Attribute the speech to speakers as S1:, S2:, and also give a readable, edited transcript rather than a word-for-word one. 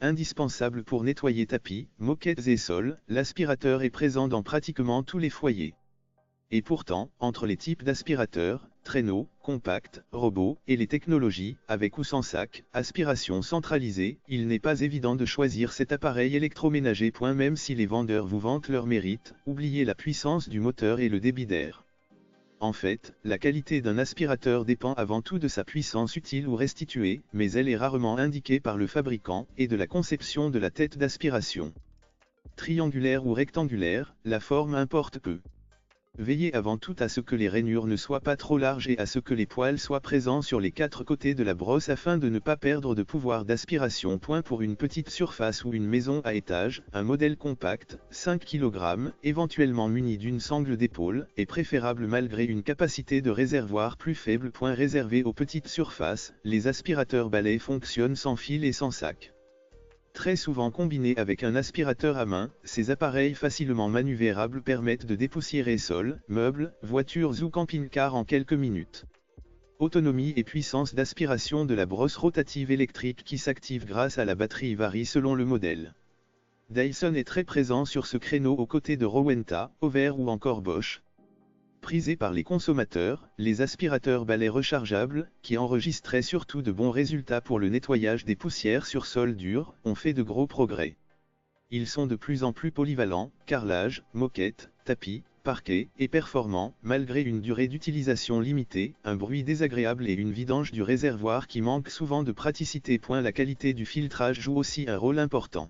S1: Indispensable pour nettoyer tapis, moquettes et sols, l'aspirateur est présent dans pratiquement tous les foyers. Et pourtant, entre les types d'aspirateurs, traîneaux, compacts, robots, et les technologies, avec ou sans sac, aspiration centralisée, il n'est pas évident de choisir cet appareil électroménager. Même si les vendeurs vous vantent leur mérite, oubliez la puissance du moteur et le débit d'air. En fait, la qualité d'un aspirateur dépend avant tout de sa puissance utile ou restituée, mais elle est rarement indiquée par le fabricant, et de la conception de la tête d'aspiration. Triangulaire ou rectangulaire, la forme importe peu. Veillez avant tout à ce que les rainures ne soient pas trop larges et à ce que les poils soient présents sur les 4 côtés de la brosse afin de ne pas perdre de pouvoir d'aspiration. Pour une petite surface ou une maison à étage, un modèle compact, 5 kg, éventuellement muni d'une sangle d'épaule, est préférable malgré une capacité de réservoir plus faible. Réservé aux petites surfaces, les aspirateurs balais fonctionnent sans fil et sans sac. Très souvent combinés avec un aspirateur à main, ces appareils facilement manuvrables permettent de dépoussiérer sols, meubles, voitures ou camping-cars en quelques minutes. Autonomie et puissance d'aspiration de la brosse rotative électrique qui s'active grâce à la batterie varie selon le modèle. Dyson est très présent sur ce créneau aux côtés de Rowenta, Hover ou encore Bosch. Prisés par les consommateurs, les aspirateurs balais rechargeables, qui enregistraient surtout de bons résultats pour le nettoyage des poussières sur sol dur, ont fait de gros progrès. Ils sont de plus en plus polyvalents, carrelage, moquette, tapis, parquet, et performants, malgré une durée d'utilisation limitée, un bruit désagréable et une vidange du réservoir qui manque souvent de praticité. La qualité du filtrage joue aussi un rôle important.